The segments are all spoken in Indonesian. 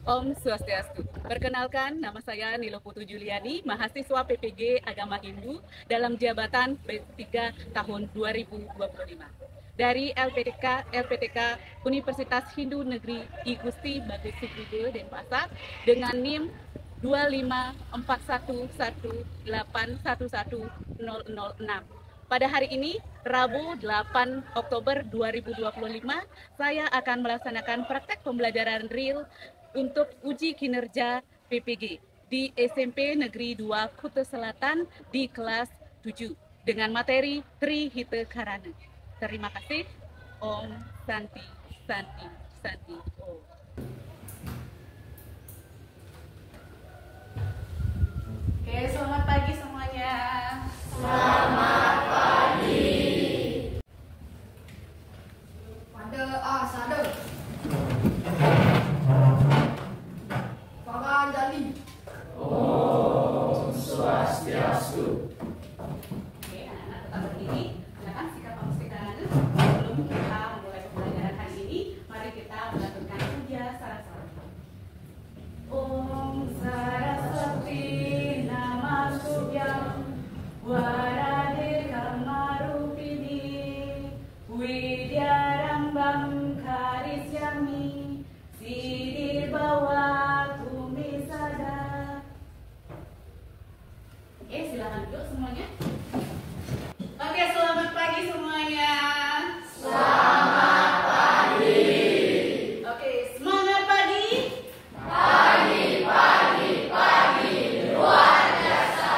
Om Swastiastu. Perkenalkan, nama saya Nilo Putu Juliani, mahasiswa PPG Agama Hindu dalam jabatan B3 tahun 2025. Dari LPTK Universitas Hindu Negeri I Gusti Batu Sugide Denpasar dengan NIM 25111811006. Pada hari ini, Rabu 8 Oktober 2025, saya akan melaksanakan praktek pembelajaran real untuk uji kinerja PPG di SMP Negeri 2 Kuta Selatan di kelas 7 dengan materi Trihita Karana. Terima kasih. Om Santi Santi Santi Om. Oke, selamat pagi semuanya. Selamat pagi. Pada sada. Para Anjali. Om Swastiastu. Oke, anak-anak tetap berdiri. Silakan sikap pemustikanan. Sebelum kita mulai pembelajaran hari ini, mari kita melakukan puja Saraswati. Om Saraswati Namastubhyam Warade Kamarupini Widyarambam Karisyami Sidir Bawatu Misada. Oke, silakan duduk semuanya. Oke, selamat pagi semuanya. Selamat pagi. Oke, semangat pagi. Pagi luar biasa.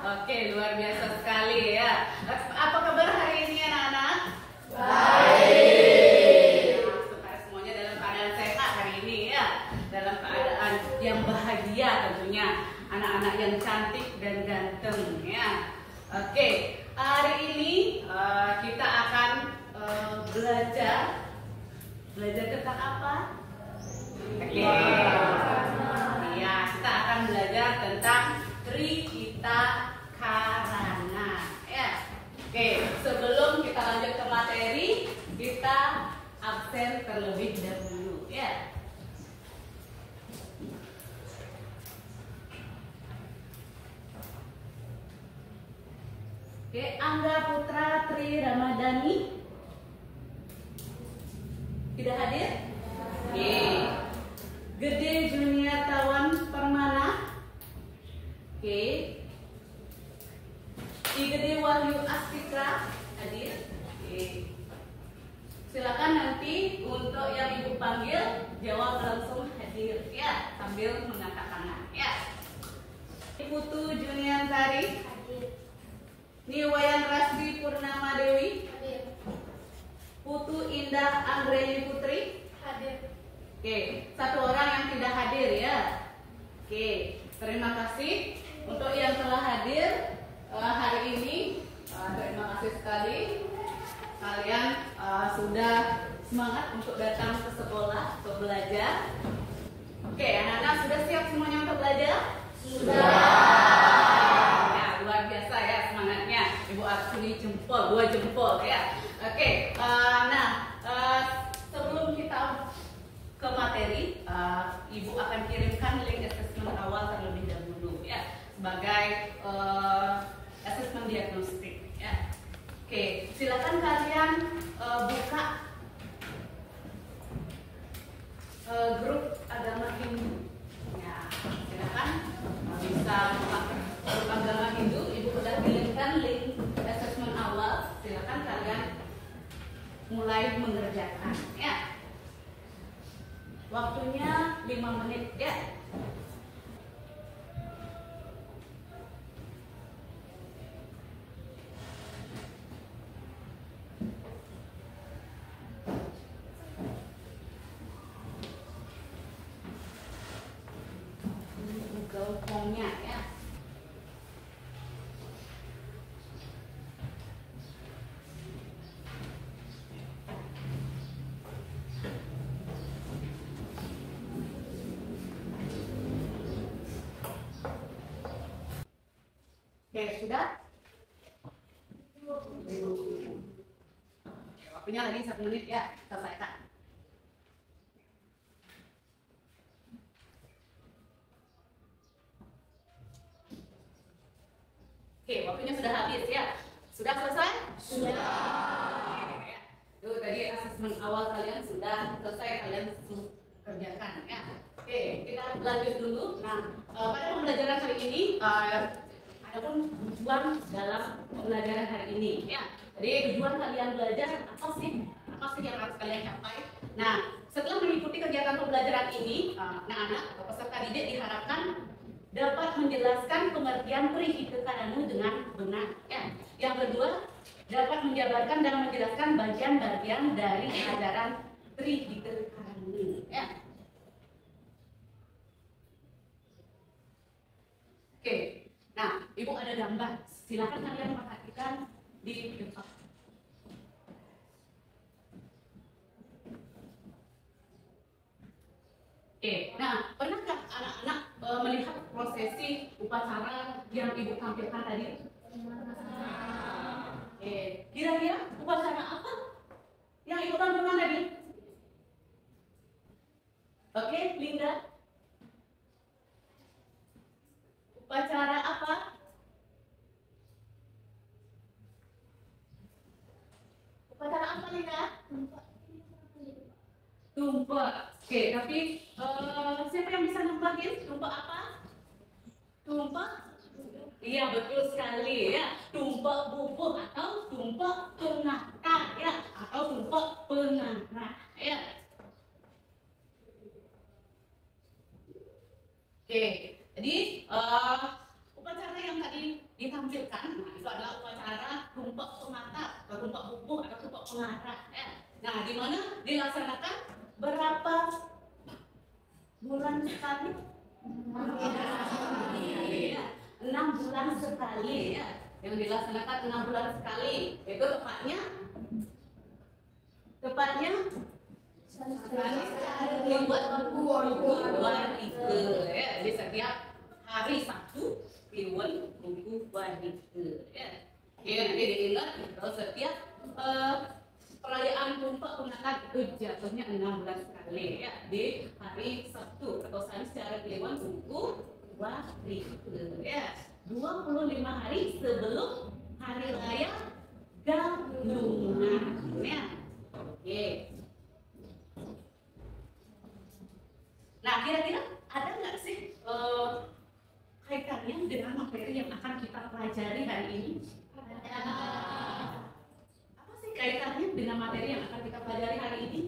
Oke, luar biasa sekali ya. Apa kabar hari ini anak-anak? Baik. Supaya semuanya dalam keadaan sehat hari ini ya. Dalam keadaan yang bahagia tentunya. Anak-anak yang cantik dan ganteng ya. Oke, hari ini kita akan belajar tentang apa? Oke. Ya, kita akan belajar tentang Trihita Karana. Ya. Oke, sebelum kita lanjut ke materi, kita absen terlebih dahulu. Ya. Oke, Angga Putra Tri Ramadhani tidak hadir? Oke. Gede Juniatawan Permana. Oke. I Gede Wahyu Astika hadir. Oke. Silakan nanti untuk yang ibu panggil jawab langsung hadir ya, sambil mengangkat tangan ya. Putu Juniantari hadir. Niwayan Rasdi Purnama Dewi hadir. Putu Indah Anggreni Putri hadir. Oke, satu orang yang tidak hadir ya. Oke, terima kasih untuk yang telah hadir hari ini. Terima kasih sekali. Kalian sudah semangat untuk datang ke sekolah untuk belajar. Oke, anak-anak sudah siap semuanya untuk belajar? Sudah. Ya, luar biasa ya semangatnya. Ibu Arsuni jempol, 2 jempol ya. Oke, sebelum kita ke materi, Ibu akan kirimkan link asesmen awal terlebih dahulu ya, sebagai asesmen diagnostik ya. Oke, silakan kalian buka grup agama Hindu. Ya, silakan bisa buka grup agama Hindu. Ibu sudah kirimkan link asesmen awal. Silakan kalian mulai mengerjakan ya. Waktunya 5 menit ya. Google Form-nya ya. Oke, sudah? Waktunya lagi 1 menit ya, selesaikan. Oke, waktunya sudah habis ya. Sudah selesai? Sudah. Tuh tadi asesmen awal kalian sudah selesai, kalian kerjakan ya. Oke, kita lanjut dulu. Nah, pada pembelajaran hari ini ada pun tujuan dalam pembelajaran hari ini ya. Jadi tujuan kalian belajar apa sih? Apa sih yang harus kalian capai? Nah, setelah mengikuti kegiatan pembelajaran ini, anak-anak atau peserta didik diharapkan dapat menjelaskan pengertian Trihitekarana dengan benar. Ya. Yang kedua, dapat menjabarkan dan menjelaskan bagian-bagian dari ajaran Trihitekarana. Ya. Oke, nah Ibu ada gambar. Silakan kalian perhatikan di depan. Oke, nah pernahkah anak-anak melihat prosesi upacara yang Ibu tampilkan tadi? Kira-kira upacara apa yang Ibu tampilkan tadi? Oke, Linda. Upacara apa? Upacara apa, Linda? Tumpeng. Oke, tapi siapa yang bisa nempatin tumpeng apa? Tumpeng? Iya, betul sekali ya. Tumpeng bubuh atau tumpeng pengarah ya, atau tumpeng pengarah ya. Oke, jadi upacara yang tadi ditampilkan, nah, itu adalah upacara tumpeng pengantar, atau tumpeng bubuh atau tumpeng pengarah ya. Nah, di mana dilaksanakan berapa bulan sekali? 6 bulan sekali ya. Yang dilaksanakan 6 bulan sekali. Itu tepatnya membuat warike ya. Jadi setiap hari Sabtu Piwon Minggu warike ya. Oke, nanti diingat kalau setiap perayaan tumpeng pengantar itu jatuhnya 6 bulan sekali ya, di hari Sabtu atau secara Kliwon Minggu warike ya. 25 hari sebelum hari raya Galungan ya. Oke. Nah, kira-kira ada nggak sih kaitannya dengan materi yang akan kita pelajari hari ini? Apa sih kaitannya dengan materi yang akan kita pelajari hari ini?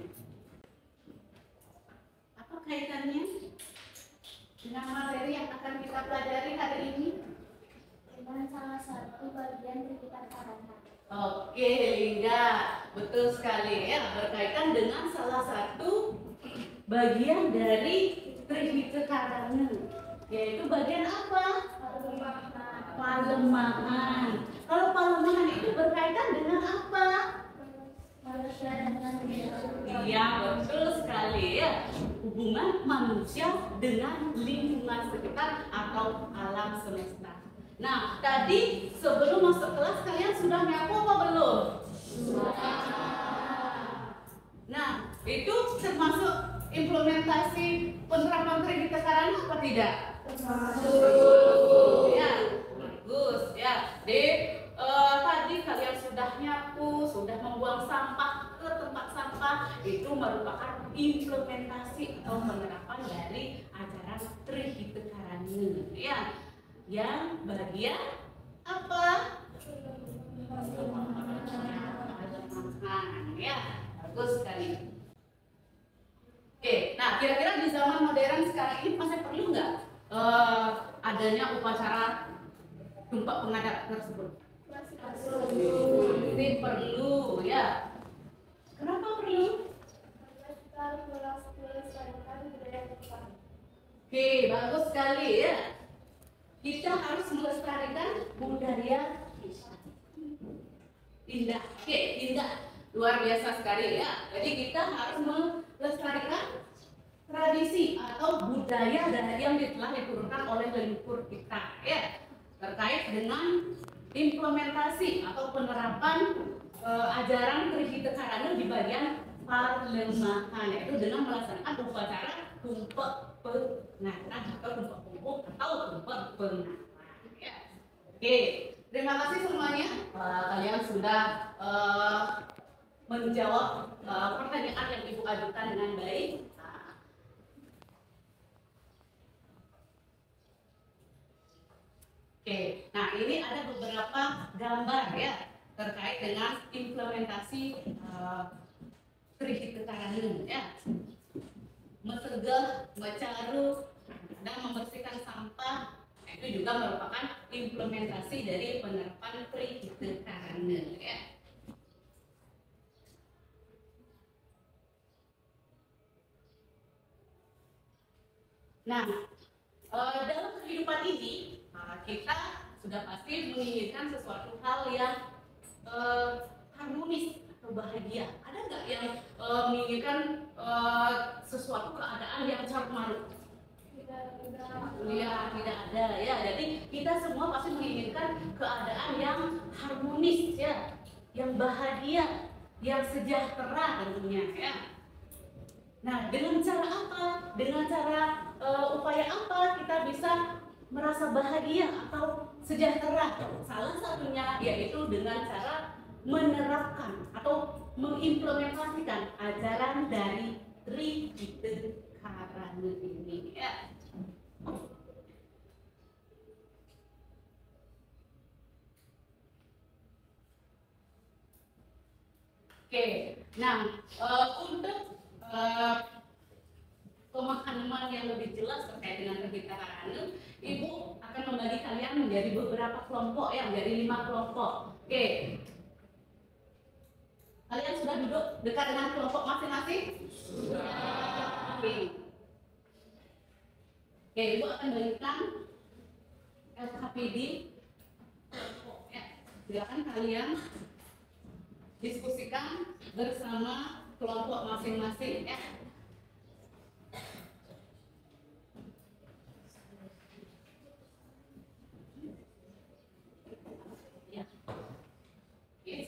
Apa kaitannya dengan materi yang akan kita pelajari hari ini? Dengan salah satu bagian Trihitekarana. Oke, Linda, betul sekali ya, berkaitan dengan salah satu bagian dari Trihitekarana, yaitu bagian apa? Palemahan. Kalau palemahan itu berkaitan dengan apa? Manusia dengan Iya, betul sekali ya. Hubungan manusia dengan lingkungan sekitar atau alam semesta. Nah, tadi sebelum masuk kelas kalian sudah nyapu apa belum? Nah, itu termasuk implementasi penerapan Trihitekarana apa tidak? Ya, bagus ya. Tadi kalian sudah nyapu, sudah membuang sampah ke tempat sampah, itu merupakan implementasi atau penerapan dari ajaran Trihitekarana ya. Yang bagian apa? Ya, bagus sekali. Oke, nah kira-kira di zaman modern sekarang ini masih perlu nggak adanya upacara tumpeng pengadat tersebut? Ini perlu ya. Kenapa perlu? Oke, bagus sekali ya. Kita harus melestarikan budaya kita. Indah, oke, indah, luar biasa sekali ya. Jadi kita harus melestarikan tradisi atau budaya dari yang telah diturunkan oleh leluhur kita ya, terkait dengan implementasi atau penerapan ajaran Trihitekarana di bagian Palemahan, yaitu dengan melaksanakan upacara tumpeng pengarah atau tumpeng bubuh atau tumpeng pengarah ya. Oke, Terima kasih semuanya. Kalian sudah menjawab pertanyaan yang Ibu ajukan dengan baik. Oke, nah ini ada beberapa gambar ya terkait dengan implementasi trihita ya, mencegah, mencaru, dan membersihkan sampah. Itu juga merupakan implementasi dari penerapan trihita ya. Nah, dalam kehidupan ini kita sudah pasti menginginkan sesuatu hal yang harmonis atau bahagia. Ada nggak yang menginginkan sesuatu keadaan yang carut marut? Ya, tidak ada ya. Jadi kita semua pasti menginginkan keadaan yang harmonis ya, yang bahagia, yang sejahtera tentunya ya. Nah, dengan cara apa? Dengan cara upaya apa kita bisa merasa bahagia atau sejahtera? Salah satunya yaitu dengan cara menerapkan atau mengimplementasikan ajaran dari Trihita Karana ini ya. Oke, nah untuk pemahaman yang lebih jelas terkait dengan Trihita Karana, Ibu akan membagi kalian menjadi beberapa kelompok ya, menjadi 5 kelompok. Oke, kalian sudah duduk dekat dengan kelompok masing-masing? Sudah. Oke, Ibu akan berikan LKPD. Ya, silakan kalian diskusikan bersama kelompok masing-masing ya.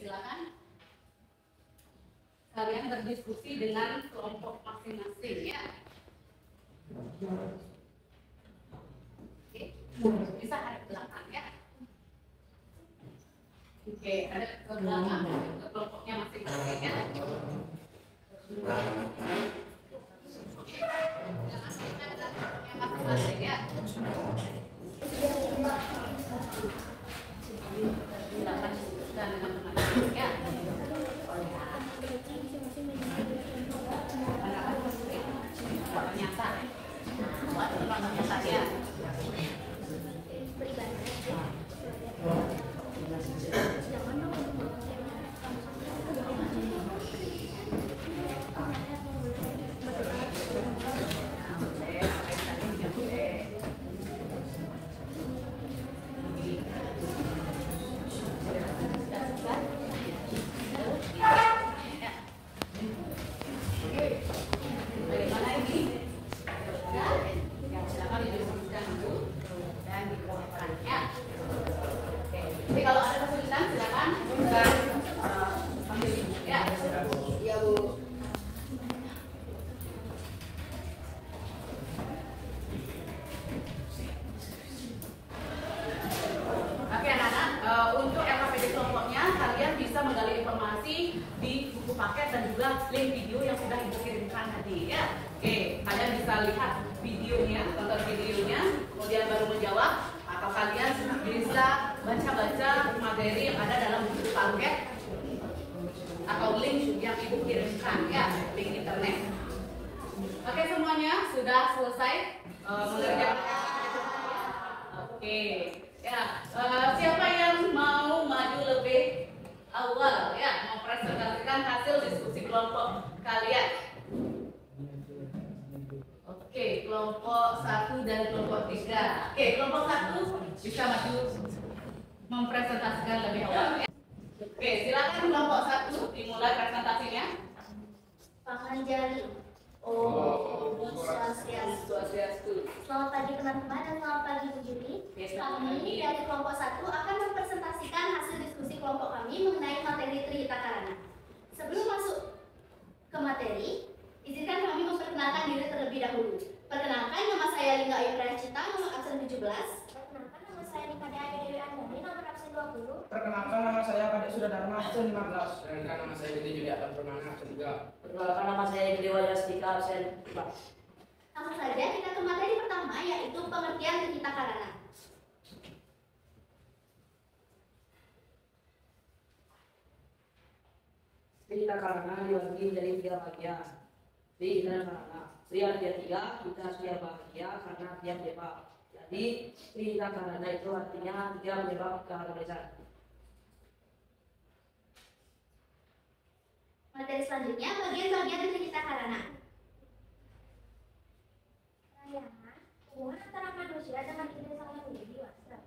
Silakan kalian berdiskusi dengan kelompok masing-masing ya. Oke, bisa ada ke belakang ya. Oke, ada ke belakang ke kelompoknya masing-masing ya. Oke, jangan lupa ada kelompoknya masing-masing ya. Silakan diskusikan dengan teman-teman ya. Nyata, buat nyata ya. Kelompok 1 dan kelompok 3. Oke, kelompok 1 bisa maju mempresentasikan lebih awal. Oke, silakan kelompok 1 dimulai presentasinya. Panganjali. Oh, Swastiastu. Selamat pagi teman-teman dan selamat pagi Bu Juli. Kami dari kelompok 1 akan mempresentasikan hasil diskusi kelompok kami mengenai materi Trihita Karana. Sebelum masuk ke materi, izinkan kami memperkenalkan diri terlebih dahulu. Perkenalkan, nama saya Lingga Ayu Prayacita, nomor absen 17. Perkenalkan nama saya Nikade Aya Dewi Andani, nomor absen 20. Perkenalkan nama saya Kadek Sudarma, absen 15. Perkenalkan nama saya Gede Juliakan Permana, absen 3. Perkenalkan nama saya Gede Wahyastika, absen 4. Langsung saja kita ke materi pertama, yaitu pengertian tercipta karana. Tercipta karana dibagi menjadi 3 bagian. Tri dan karana. Tri artinya 3, kita sudah bahagia karena tiap penyebab. Jadi tercipta karana itu artinya 3 penyebab keharmonisan. Materi selanjutnya, bagian-bagian tercipta karana. Rayangan, hubungan antara manusia dengan ide sang yang menjadi dewasa.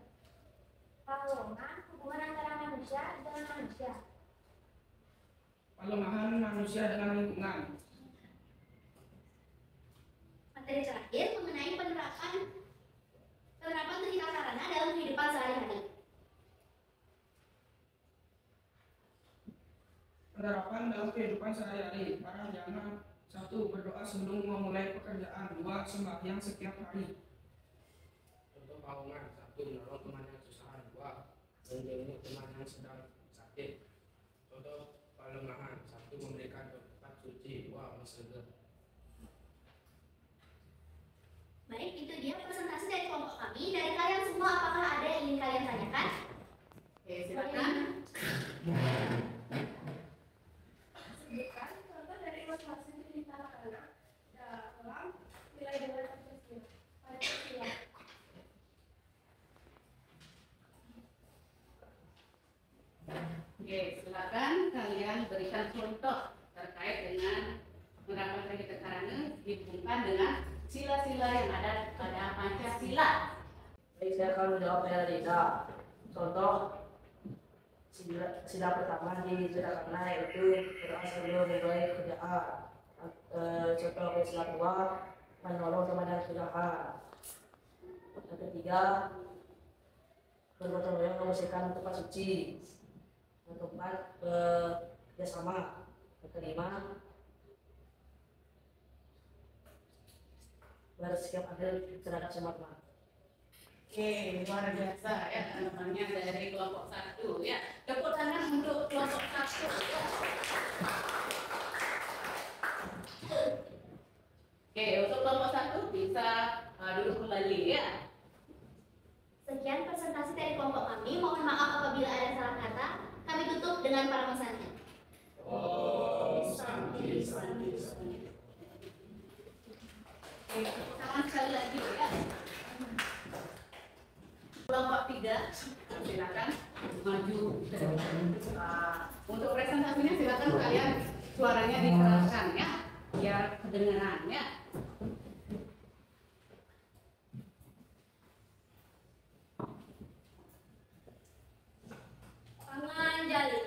Palongan, hubungan antara manusia dengan manusia. Pelemahan manusia dengan lingkungan. Materi terakhir mengenai penerapan tercipta karana dalam kehidupan sehari-hari. Penerapan dalam kehidupan sehari-hari. Para jamaah: 1. Berdoa sebelum memulai pekerjaan. 2. Sembahyang setiap hari. Contoh paungan: 1. Menolong teman yang kesusahan. 2. Menjenguk teman yang sedang sakit. Contoh pelemahan: 1. Memberikan tempat suci. 2. Bersedekah. Baik, itu dia presentasi dari kelompok kami. Dari kalian semua, apakah ada yang ingin kalian tanyakan? Oke, silakan. Sebutkan contoh dari masing-masing cerita karana dalam nilai dengan Pancasila. Oke, silakan kalian berikan contoh terkait dengan penerapan tercipta karana dihubungkan dengan sila-sila yang ada pada Pancasila. Baik, saya akan menjawab dari Rida. Contoh sila pertama di cerita karana yaitu berdoa sebelum memulai kerjaan. Contoh sila kedua, menolong teman yang kesusahan. Yang ketiga, bergotong royong membersihkan tempat suci. Yang keempat, bekerjasama. Yang kelima, bersikap adil terhadap semua teman. Oke, luar biasa ya teman-temannya dari kelompok 1 ya. Tepuk tangan untuk kelompok 1 ya. Oke, untuk kelompok 1 bisa duduk kembali ya. Sekian presentasi dari kelompok kami. Mohon maaf apabila ada salah kata. Kami tutup dengan para pesannya. Santi, santi, santi. Oke, tepuk tangan sekali lagi ya. Kelompok 3, silakan maju ke depan. Untuk presentasinya silakan kalian suaranya dikeraskan ya, biar kedengaran ya. Panganjali.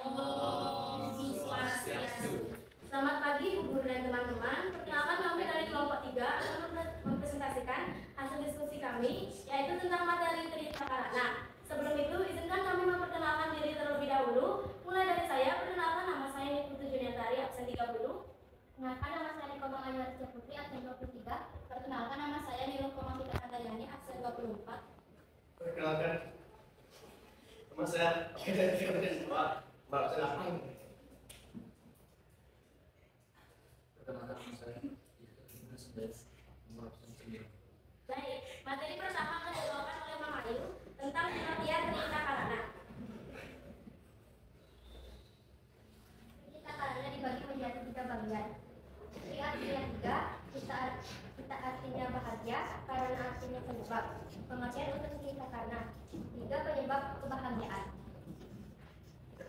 Om Swastiastu. Selamat pagi Bu Guru dan teman-teman. Perkenalkan kami dari kelompok 3 akan mempresentasikan hasil diskusi kami, yaitu tentang materi tercipta karana. Sebelum itu, izinkan kami memperkenalkan diri terlebih dahulu. Mulai dari saya, perkenalkan nama saya Niputu Juniatari, absen 30. Perkenalkan nama saya Niko Mangayu Arja Putri, absen 23. Perkenalkan nama saya Nilo Komafita Handayani, absen 24. Perkenalkan, nama saya Mbak Selatan. Perkenalkan nama saya Baik, materi pertama akan dibawakan oleh Mama Ayu tentang pengertian tercipta karana. Tercipta karana dibagi menjadi 3 bagian. Tri artinya 3, kita artinya bahagia, karena artinya penyebab. Pengertian untuk tercipta karana. 3 penyebab kebahagiaan.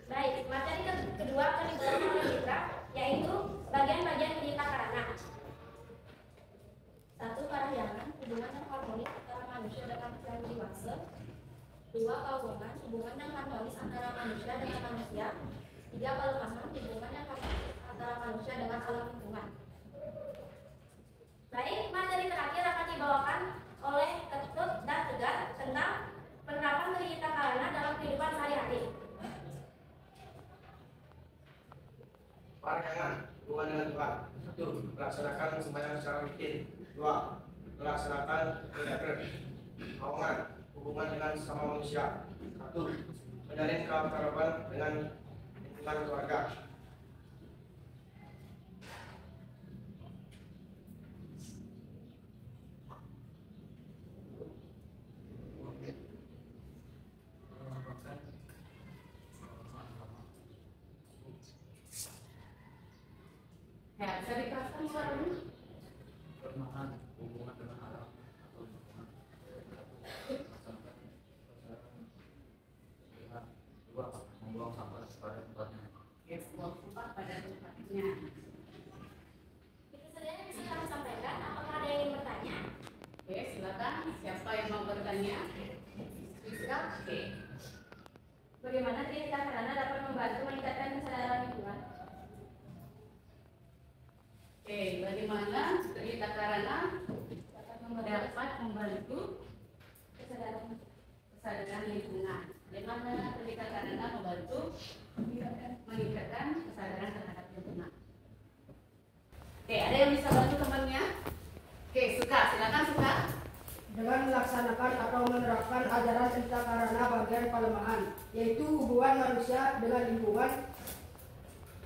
Baik, materi kedua akan dibawakan oleh Mitra, yaitu bagian-bagian tercipta karana. 1. Parahyangan, hubungan yang harmonis antara manusia dengan yang dewasa. 2. Paulungan, hubungan yang harmonis antara manusia dengan manusia. 3. Pelemahan, hubungan yang harmonis antara manusia dengan alam lingkungan. Baik, materi terakhir akan dibawakan oleh Ketut dan Tegar tentang penerapan tercipta karana dalam kehidupan sehari-hari. Parahyangan, hubungan dengan Tuhan. 1. Melaksanakan sembahyang secara rutin. 2. Melaksanakan ibadah. Paungan, hubungan dengan sesama manusia. 1. Menjalin keakraban dengan lingkungan keluarga. Ya, bisa dikeraskan suaranya. Pertemanan, hubungan dengan alam atau lingkungan. 2. Membuang sampah pada tempatnya. Ya, buang sampah pada tempatnya. Itu saja yang bisa kami sampaikan. Apakah ada yang ingin bertanya? Oke, silakan. Siapa yang mau bertanya? Bisa? Oke. Bagaimana Trihita Karana dapat membantu meningkatkan kesadaran lingkungan? Oke, bagaimana Trihita Karana dapat membantu kesadaran lingkungan? Bagaimana Trihita Karana membantu meningkatkan kesadaran terhadap lingkungan? Oke, ada yang bisa bantu temannya? Oke, Suka, silakan Suka. Dengan melaksanakan atau menerapkan ajaran Trihita Karana bagian pelemahan, yaitu hubungan manusia dengan lingkungan,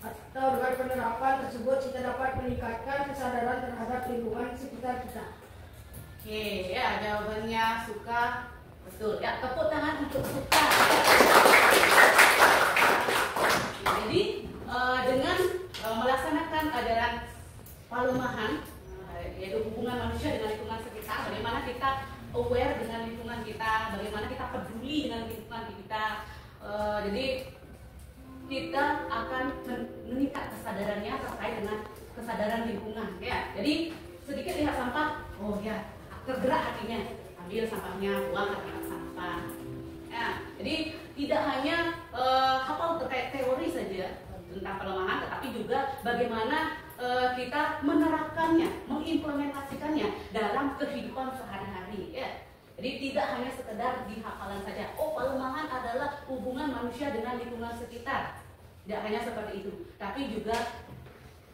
atau dengan penerapan tersebut kita dapat meningkatkan kesadaran terhadap lingkungan sekitar kita. Oke, ya jawabannya Suka betul. Ya, tepuk tangan untuk Suka. Jadi dengan melaksanakan ajaran palemahan, yaitu hubungan manusia dengan lingkungan sekitar, bagaimana kita aware dengan lingkungan kita, bagaimana kita peduli dengan lingkungan kita. Jadi kita akan meningkat kesadarannya terkait dengan kesadaran lingkungan. Ya, jadi sedikit lihat sampah, oh ya, tergerak hatinya, ambil sampahnya, buang ke tempat sampah. Ya, jadi tidak hanya hafal terkait teori saja tentang pelemahan, tetapi juga bagaimana kita menerapkannya, mengimplementasikannya dalam kehidupan sehari-hari. Ya. Jadi tidak hanya sekedar di hafalan saja. Oh, pelemahan adalah hubungan manusia dengan lingkungan sekitar. Tidak hanya seperti itu, tapi juga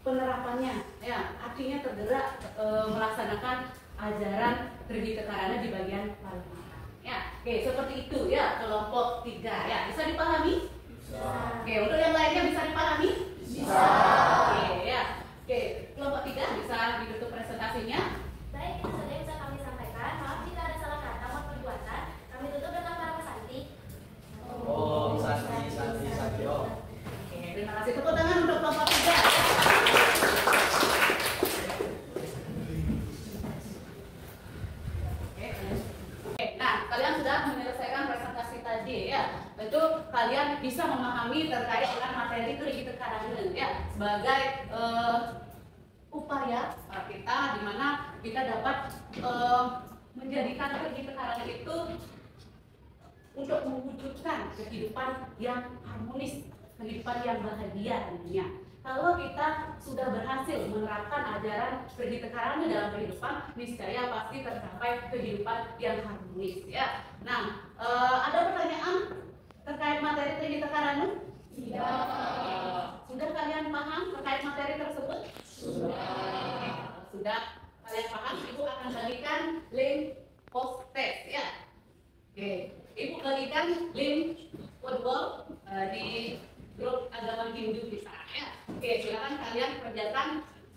penerapannya. Ya, artinya tergerak melaksanakan ajaran Trihita Karana di bagian pelemahan. Ya, oke, seperti itu ya kelompok 3. Ya, bisa dipahami? Bisa. Oke, untuk yang lainnya bisa dipahami? Bisa. Oke, ya. Oke, kelompok 3 bisa ditutup presentasinya. Baik, itu saja yang bisa kami sampaikan. Maaf jika ada salah kata maupun perbuatan. Kami tutup dengan para pesanti. Oh, Santi. Oh. Oke, terima kasih. Tepuk tangan untuk kelompok 3. Oke, nah kalian sudah menyelesaikan presentasi tadi ya. Tentu kalian bisa memahami terkait dengan materi Trihita Karana ya sebagai upaya kita di mana kita dapat menjadikan Trihita Karana itu untuk mewujudkan kehidupan yang harmonis, kehidupan yang bahagia tentunya. Kalau kita sudah berhasil menerapkan ajaran Trihita Karana dalam kehidupan, niscaya pasti tercapai kehidupan yang harmonis ya. Nah, ada pertanyaan terkait materi Trihita Karana? Tidak. Sudah kalian paham terkait materi tersebut? Sudah kalian paham? Ibu akan bagikan link post test ya. Oke, Ibu bagikan link football di grup agama Hindu bisa ya. Oke, silakan kalian kerjakan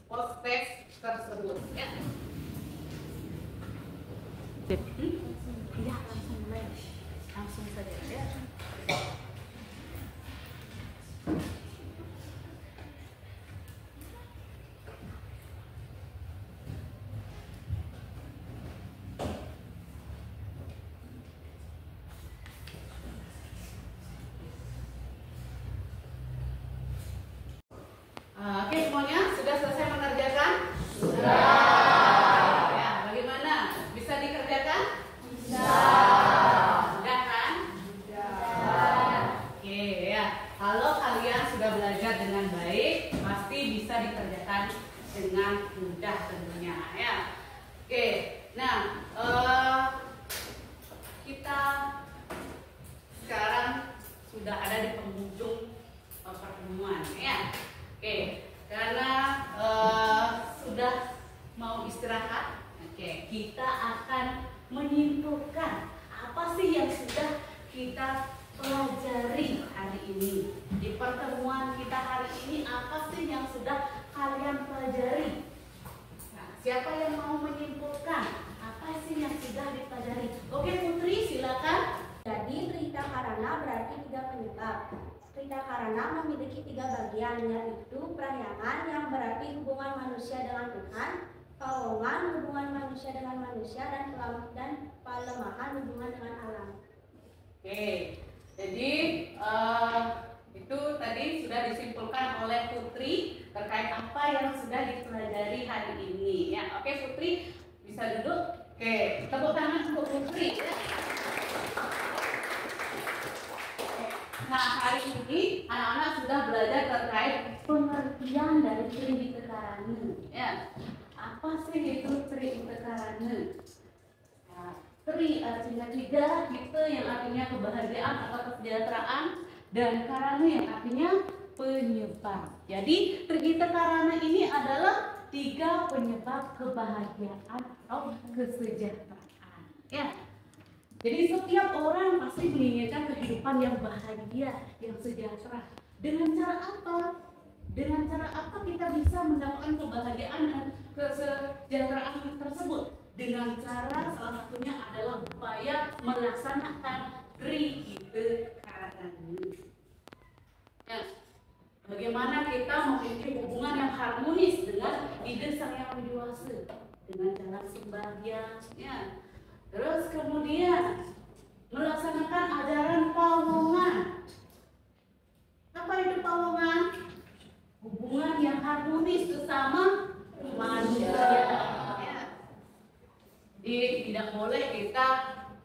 post test tersebut ya. Iya, langsung saja ya. Oke, semuanya sudah selesai mengerjakan? Sudah. Ya, bagaimana? Bisa dikerjakan? Bisa. Sudah kan? Sudah. akan menyimpulkan apa sih yang sudah kita pelajari hari ini. Di pertemuan kita hari ini, apa sih yang sudah kalian pelajari? Nah, siapa yang mau menyimpulkan apa sih yang sudah dipelajari? Oke Putri, silakan. Jadi Trita Karana berarti 3 penyebab. Trita Karana memiliki 3 bagian, yaitu Prahyangan yang berarti hubungan manusia dengan Tuhan, Pawongan hubungan manusia dengan manusia, dan Palemahan hubungan dengan alam. Oke, jadi itu tadi sudah disimpulkan oleh Putri terkait apa yang sudah dipelajari hari ini. Ya, oke Putri bisa duduk. Oke, tepuk tangan untuk Putri. Ya. Nah, hari ini anak-anak sudah belajar terkait pengertian dari Trihita Karana. Ya, apa sih itu Trihita Karana? Tri artinya 3, Hita yang artinya kebahagiaan atau kesejahteraan, dan Karana yang artinya penyebab. Jadi Trihita Karana ini adalah 3 penyebab kebahagiaan atau kesejahteraan. Ya. Jadi setiap orang pasti menginginkan kehidupan yang bahagia, yang sejahtera. Dengan cara apa? Dengan cara apa kita bisa mendapatkan kebahagiaan dan kesejahteraan tersebut? Dengan cara salah satunya adalah upaya melaksanakan Trihita Karana. Ya, bagaimana kita memiliki hubungan yang harmonis dengan ide Sang Yang Widiwasa dengan cara sembahyang, ya. Terus kemudian melaksanakan ajaran Pawongan. Apa itu Pawongan? Hubungan yang harmonis sesama manusia. Jadi tidak boleh kita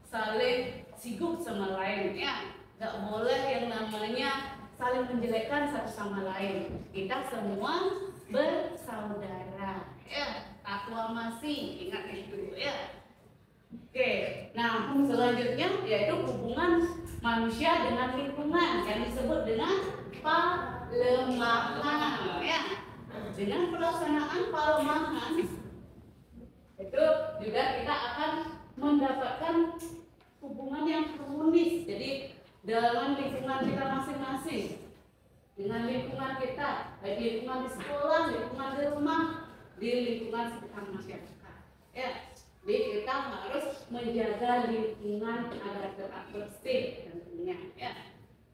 saling sibuk sama lain, ya. Tidak boleh yang namanya saling menjelekkan satu sama lain. Kita semua bersaudara, ya. Aklamasi, ingat itu, ya. Oke, nah selanjutnya yaitu hubungan manusia dengan lingkungan yang disebut dengan palemahan, ya. Dengan pelaksanaan palemahan itu juga kita akan mendapatkan hubungan yang harmonis. Jadi dalam lingkungan kita masing-masing, dengan lingkungan kita, baik lingkungan di sekolah, lingkungan di rumah, di lingkungan sekitar masyarakat. Ya, jadi kita harus menjaga lingkungan agar tetap bersih tentunya. Ya,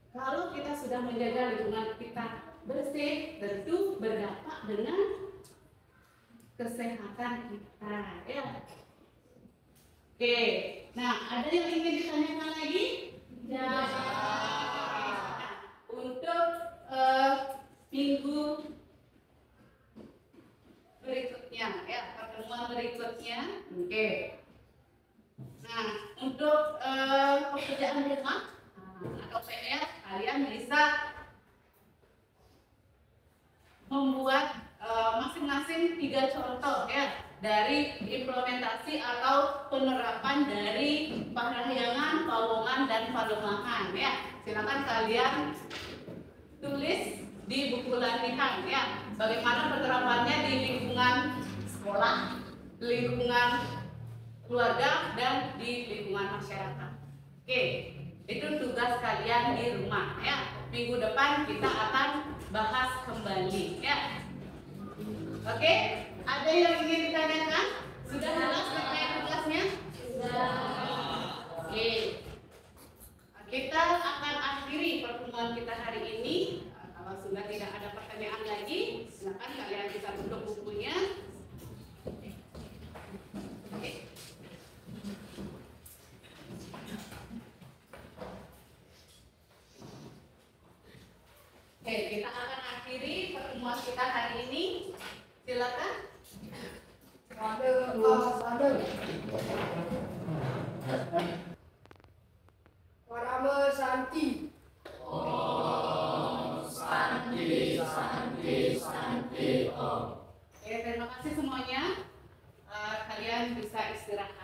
kalau kita sudah menjaga lingkungan kita bersih, tentu berdampak dengan kesehatan kita, ya. Oke, nah ada yang ingin ditanyakan lagi? Ya. Untuk minggu berikutnya, ya, pertemuan berikutnya, oke. Nah, untuk pekerjaan rumah atau PR, kalian bisa membuat masing-masing 3 contoh, ya, dari implementasi atau penerapan dari Parahyangan, Pawongan, dan Palemahan, ya. Silakan kalian tulis di buku latihan, ya, bagaimana penerapannya di lingkungan sekolah, lingkungan keluarga, dan di lingkungan masyarakat. Oke, itu tugas kalian di rumah, ya. Minggu depan kita akan bahas kembali, ya. Oke, ada yang ingin ditanyakan? Sudah jelas terkait tugasnya? Sudah. Oke, kita akan akhiri pertemuan kita hari ini. Kalau sudah tidak ada pertanyaan lagi, silakan kalian bisa tutup bukunya. Oke. Oke, kita akan akhiri pertemuan kita hari ini. Silakan. Parama Santi. Om Santi, Santi, Santi, Om. Oke, terima kasih semuanya. Kalian bisa istirahat.